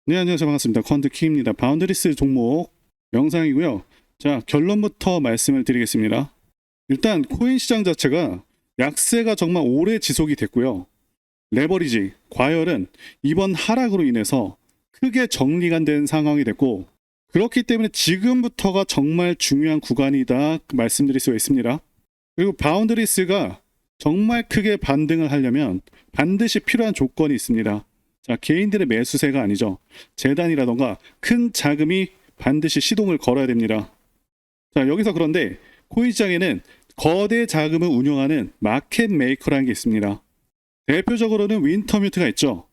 네, 안녕하세요. 반갑습니다. 퀀트키입니다. 바운드리스 종목 영상이고요. 자, 결론부터 말씀을 드리겠습니다. 일단 코인 시장 자체가 약세가 정말 오래 지속이 됐고요. 레버리지, 과열은 이번 하락으로 인해서 크게 정리가 된 상황이 됐고, 그렇기 때문에 지금부터가 정말 중요한 구간이다 말씀드릴 수가 있습니다. 그리고 바운드리스가 정말 크게 반등을 하려면 반드시 필요한 조건이 있습니다. 자, 개인들의 매수세가 아니죠. 재단이라던가 큰 자금이 반드시 시동을 걸어야 됩니다. 자, 여기서 그런데 코인 시장에는 거대 자금을 운용하는 마켓 메이커라는 게 있습니다. 대표적으로는 윈터뮤트가 있죠.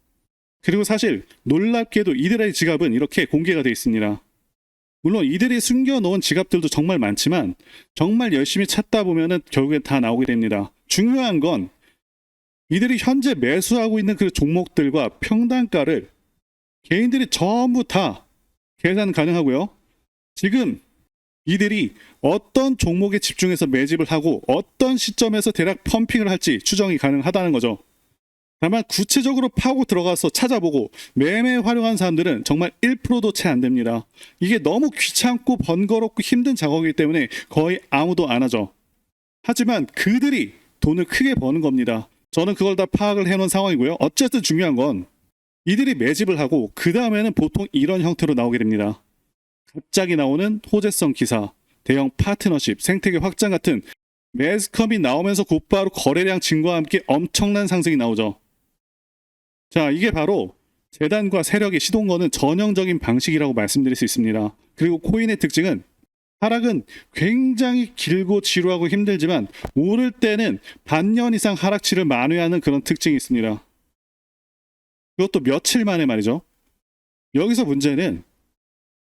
그리고 사실 놀랍게도 이들의 지갑은 이렇게 공개가 되어 있습니다. 물론 이들이 숨겨놓은 지갑들도 정말 많지만 정말 열심히 찾다 보면은 결국에 다 나오게 됩니다. 중요한 건 이들이 현재 매수하고 있는 그 종목들과 평단가를 개인들이 전부 다 계산 가능하고요. 지금 이들이 어떤 종목에 집중해서 매집을 하고 어떤 시점에서 대략 펌핑을 할지 추정이 가능하다는 거죠. 다만 구체적으로 파고 들어가서 찾아보고 매매 활용한 사람들은 정말 1%도 채 안 됩니다. 이게 너무 귀찮고 번거롭고 힘든 작업이기 때문에 거의 아무도 안 하죠. 하지만 그들이 돈을 크게 버는 겁니다. 저는 그걸 다 파악을 해놓은 상황이고요. 어쨌든 중요한 건 이들이 매집을 하고 그 다음에는 보통 이런 형태로 나오게 됩니다. 갑자기 나오는 호재성 기사, 대형 파트너십, 생태계 확장 같은 매스컴이 나오면서 곧바로 거래량 증가와 함께 엄청난 상승이 나오죠. 자, 이게 바로 재단과 세력이 시동 거는 전형적인 방식이라고 말씀드릴 수 있습니다. 그리고 코인의 특징은 하락은 굉장히 길고 지루하고 힘들지만 오를 때는 반년 이상 하락치를 만회하는 그런 특징이 있습니다. 그것도 며칠 만에 말이죠. 여기서 문제는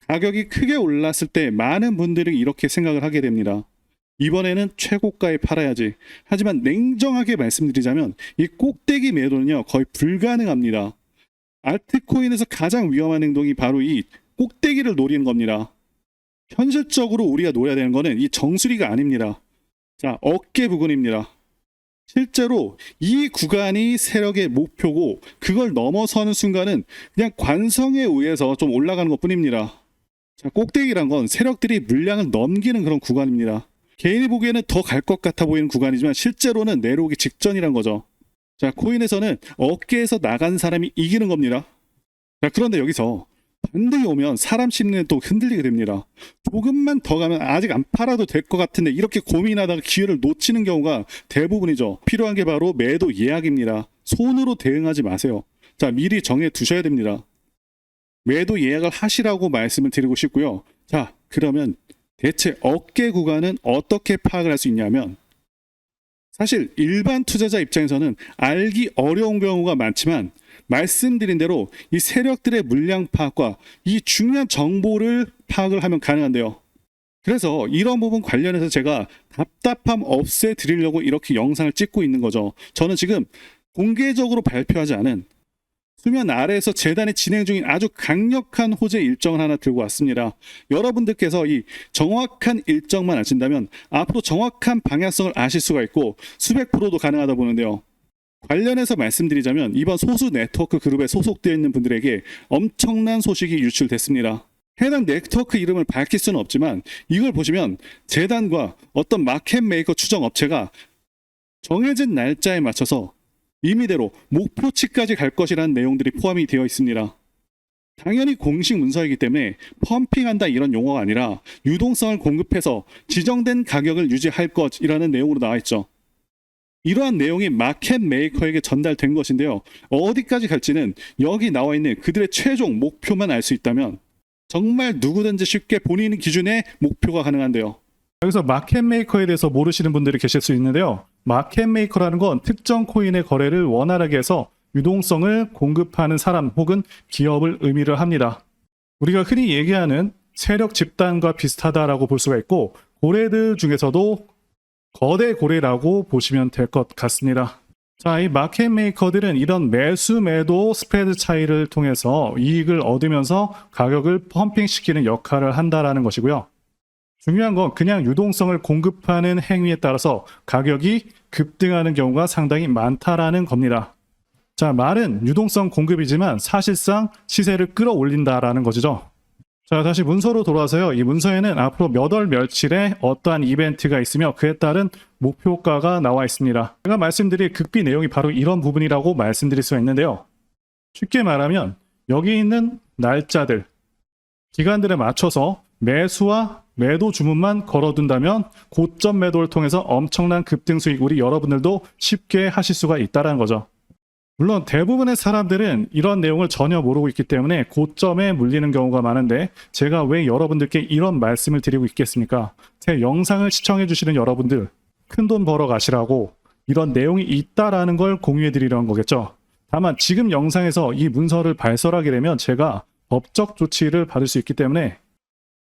가격이 크게 올랐을 때 많은 분들이 이렇게 생각을 하게 됩니다. 이번에는 최고가에 팔아야지. 하지만 냉정하게 말씀드리자면 이 꼭대기 매도는요 거의 불가능합니다. 알트코인에서 가장 위험한 행동이 바로 이 꼭대기를 노리는 겁니다. 현실적으로 우리가 노려야 되는 거는 이 정수리가 아닙니다. 자, 어깨 부근입니다. 실제로 이 구간이 세력의 목표고 그걸 넘어서는 순간은 그냥 관성에 의해서 좀 올라가는 것 뿐입니다. 자, 꼭대기란 건 세력들이 물량을 넘기는 그런 구간입니다. 개인이 보기에는 더 갈 것 같아 보이는 구간이지만 실제로는 내려오기 직전이란 거죠. 자, 코인에서는 어깨에서 나간 사람이 이기는 겁니다. 자, 그런데 여기서 반등이 오면 사람 심리는 또 흔들리게 됩니다. 조금만 더 가면 아직 안 팔아도 될 것 같은데 이렇게 고민하다가 기회를 놓치는 경우가 대부분이죠. 필요한 게 바로 매도 예약입니다. 손으로 대응하지 마세요. 자, 미리 정해 두셔야 됩니다. 매도 예약을 하시라고 말씀을 드리고 싶고요. 자, 그러면 대체 어깨 구간은 어떻게 파악을 할 수 있냐면 사실 일반 투자자 입장에서는 알기 어려운 경우가 많지만 말씀드린 대로 이 세력들의 물량 파악과 이 중요한 정보를 파악을 하면 가능한데요. 그래서 이런 부분 관련해서 제가 답답함 없애 드리려고 이렇게 영상을 찍고 있는 거죠. 저는 지금 공개적으로 발표하지 않은 수면 아래에서 재단이 진행 중인 아주 강력한 호재 일정을 하나 들고 왔습니다. 여러분들께서 이 정확한 일정만 아신다면 앞으로 정확한 방향성을 아실 수가 있고 수백 프로도 가능하다 보는데요. 관련해서 말씀드리자면 이번 소수 네트워크 그룹에 소속되어 있는 분들에게 엄청난 소식이 유출됐습니다. 해당 네트워크 이름을 밝힐 수는 없지만 이걸 보시면 재단과 어떤 마켓 메이커 추정 업체가 정해진 날짜에 맞춰서 임의대로 목표치까지 갈 것이라는 내용들이 포함이 되어 있습니다. 당연히 공식 문서이기 때문에 펌핑한다 이런 용어가 아니라 유동성을 공급해서 지정된 가격을 유지할 것이라는 내용으로 나와 있죠. 이러한 내용이 마켓 메이커에게 전달된 것인데요. 어디까지 갈지는 여기 나와 있는 그들의 최종 목표만 알 수 있다면 정말 누구든지 쉽게 본인 기준의 목표가 가능한데요. 여기서 마켓 메이커에 대해서 모르시는 분들이 계실 수 있는데요. 마켓 메이커라는 건 특정 코인의 거래를 원활하게 해서 유동성을 공급하는 사람 혹은 기업을 의미를 합니다. 우리가 흔히 얘기하는 세력 집단과 비슷하다라고 볼 수가 있고 고래들 중에서도 거대 고래라고 보시면 될 것 같습니다. 자, 이 마켓 메이커들은 이런 매수 매도 스프레드 차이를 통해서 이익을 얻으면서 가격을 펌핑시키는 역할을 한다라는 것이고요. 중요한 건 그냥 유동성을 공급하는 행위에 따라서 가격이 급등하는 경우가 상당히 많다라는 겁니다. 자, 말은 유동성 공급이지만 사실상 시세를 끌어올린다라는 것이죠. 자, 다시 문서로 돌아와서요. 이 문서에는 앞으로 몇 월 며칠에 어떠한 이벤트가 있으며 그에 따른 목표가가 나와 있습니다. 제가 말씀드릴 극비 내용이 바로 이런 부분이라고 말씀드릴 수가 있는데요. 쉽게 말하면 여기 있는 날짜들, 기간들에 맞춰서 매수와 매도 주문만 걸어둔다면 고점 매도를 통해서 엄청난 급등 수익 우리 여러분들도 쉽게 하실 수가 있다는 거죠. 물론 대부분의 사람들은 이런 내용을 전혀 모르고 있기 때문에 고점에 물리는 경우가 많은데 제가 왜 여러분들께 이런 말씀을 드리고 있겠습니까? 제 영상을 시청해 주시는 여러분들 큰돈 벌어 가시라고 이런 내용이 있다라는 걸 공유해 드리려는 거겠죠. 다만 지금 영상에서 이 문서를 발설하게 되면 제가 법적 조치를 받을 수 있기 때문에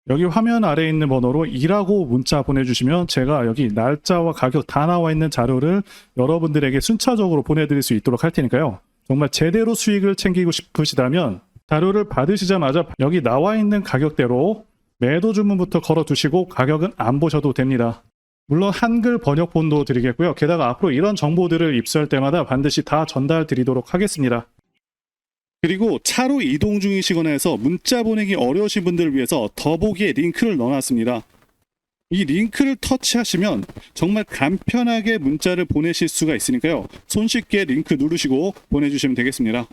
여기 화면 아래에 있는 번호로 2라고 문자 보내주시면 제가 여기 날짜와 가격 다 나와 있는 자료를 여러분들에게 순차적으로 보내드릴 수 있도록 할 테니까요. 정말 제대로 수익을 챙기고 싶으시다면 자료를 받으시자마자 여기 나와 있는 가격대로 매도 주문부터 걸어두시고 가격은 안 보셔도 됩니다. 물론 한글 번역본도 드리겠고요. 게다가 앞으로 이런 정보들을 입수할 때마다 반드시 다 전달 드리도록 하겠습니다. 그리고 차로 이동 중이시거나 해서 문자 보내기 어려우신 분들을 위해서 더보기에 링크를 넣어놨습니다. 이 링크를 터치하시면 정말 간편하게 문자를 보내실 수가 있으니까요. 손쉽게 링크 누르시고 보내주시면 되겠습니다.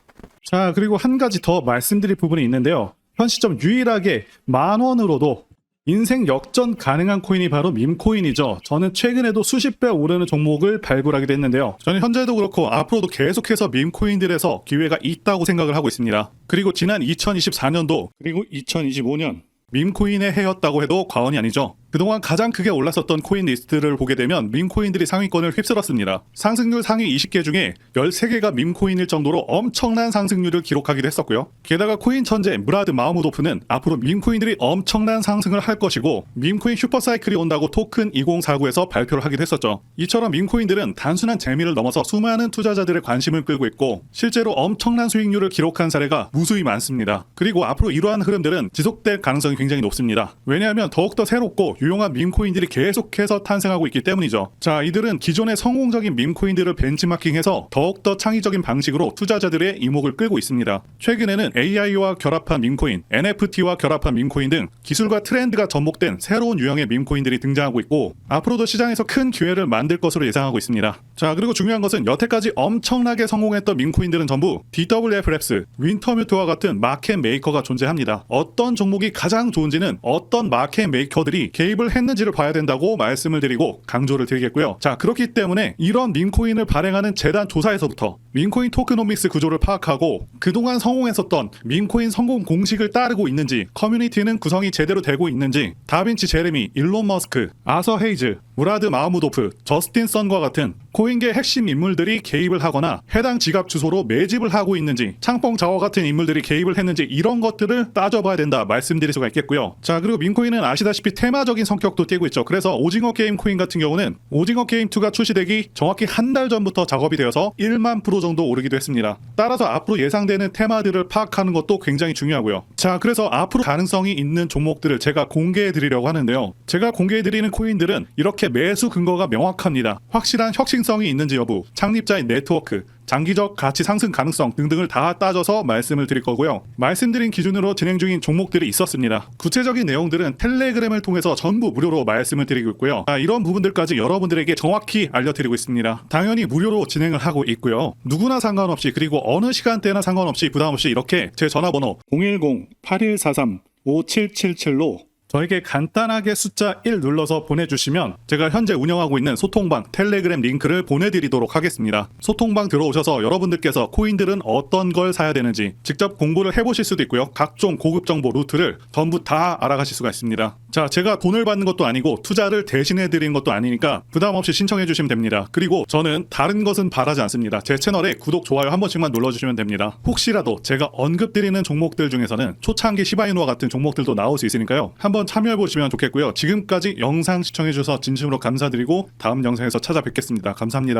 자, 그리고 한 가지 더 말씀드릴 부분이 있는데요. 현 시점 유일하게 10,000원으로도 인생 역전 가능한 코인이 바로 밈코인이죠. 저는 최근에도 수십 배 오르는 종목을 발굴하기도 했는데요. 저는 현재도 그렇고 앞으로도 계속해서 밈코인들에서 기회가 있다고 생각을 하고 있습니다. 그리고 지난 2024년도 그리고 2025년 밈코인의 해였다고 해도 과언이 아니죠. 그동안 가장 크게 올랐었던 코인 리스트를 보게 되면 밈코인들이 상위권을 휩쓸었습니다. 상승률 상위 20개 중에 13개가 밈코인일 정도로 엄청난 상승률을 기록하기도 했었고요. 게다가 코인 천재 무라드 마흐무도프는 앞으로 밈코인들이 엄청난 상승을 할 것이고 밈코인 슈퍼사이클이 온다고 토큰 2049에서 발표를 하기도 했었죠. 이처럼 밈코인들은 단순한 재미를 넘어서 수많은 투자자들의 관심을 끌고 있고 실제로 엄청난 수익률을 기록한 사례가 무수히 많습니다. 그리고 앞으로 이러한 흐름들은 지속될 가능성이 굉장히 높습니다. 왜냐하면 더욱더 새롭고 유용한 밈코인들이 계속해서 탄생하고 있기 때문이죠. 자, 이들은 기존의 성공적인 밈코인들을 벤치마킹해서 더욱더 창의적인 방식으로 투자자들의 이목을 끌고 있습니다. 최근에는 AI와 결합한 밈코인, NFT와 결합한 밈코인 등 기술과 트렌드가 접목된 새로운 유형의 밈코인들이 등장하고 있고 앞으로도 시장에서 큰 기회를 만들 것으로 예상하고 있습니다. 자, 그리고 중요한 것은 여태까지 엄청나게 성공했던 밈코인들은 전부 DWF 랩스, 윈터뮤트와 같은 마켓 메이커가 존재합니다. 어떤 종목이 가장 좋은지는 어떤 마켓 메이커들이 개입을 했는지를 봐야 된다고 말씀을 드리고 강조를 드리겠고요. 자, 그렇기 때문에 이런 밈코인을 발행하는 재단 조사에서부터 밈코인 토크노믹스 구조를 파악하고 그동안 성공했었던 밈코인 성공 공식을 따르고 있는지, 커뮤니티는 구성이 제대로 되고 있는지, 다빈치 제레미, 일론 머스크, 아서 헤이즈, 무라드 마흐무도프, 저스틴 선과 같은 코인계 핵심 인물들이 개입을 하거나 해당 지갑 주소로 매집을 하고 있는지, 창펑 자워 같은 인물들이 개입을 했는지 이런 것들을 따져봐야 된다 말씀드릴 수가 있겠고요. 자, 그리고 밈코인은 아시다시피 테마적인 성격도 띠고 있죠. 그래서 오징어 게임 코인 같은 경우는 오징어 게임 2가 출시되기 정확히 한 달 전부터 작업이 되어서 1만 프로 정도 오르기도 했습니다. 따라서 앞으로 예상되는 테마들을 파악하는 것도 굉장히 중요하고요. 자, 그래서 앞으로 가능성이 있는 종목들을 제가 공개해 드리려고 하는데요. 제가 공개해 드리는 코인들은 이렇게 매수 근거가 명확합니다. 확실한 혁신성이 있는지 여부, 창립자의 네트워크, 장기적 가치 상승 가능성 등등을 다 따져서 말씀을 드릴 거고요. 말씀드린 기준으로 진행 중인 종목들이 있었습니다. 구체적인 내용들은 텔레그램을 통해서 전부 무료로 말씀을 드리고 있고요. 이런 부분들까지 여러분들에게 정확히 알려드리고 있습니다. 당연히 무료로 진행을 하고 있고요. 누구나 상관없이 그리고 어느 시간대나 상관없이 부담없이 이렇게 제 전화번호 010-8143-5777로 저에게 간단하게 숫자 1 눌러서 보내주시면 제가 현재 운영하고 있는 소통방 텔레그램 링크를 보내드리도록 하겠습니다. 소통방 들어오셔서 여러분들께서 코인들은 어떤 걸 사야 되는지 직접 공부를 해보실 수도 있고요. 각종 고급 정보 루트를 전부 다 알아가실 수가 있습니다. 자, 제가 돈을 받는 것도 아니고 투자를 대신해드리는 것도 아니니까 부담없이 신청해주시면 됩니다. 그리고 저는 다른 것은 바라지 않습니다. 제 채널에 구독, 좋아요 한 번씩만 눌러주시면 됩니다. 혹시라도 제가 언급드리는 종목들 중에서는 초창기 시바이누와 같은 종목들도 나올 수 있으니까요. 한번 참여해보시면 좋겠고요. 지금까지 영상 시청해주셔서 진심으로 감사드리고 다음 영상에서 찾아뵙겠습니다. 감사합니다.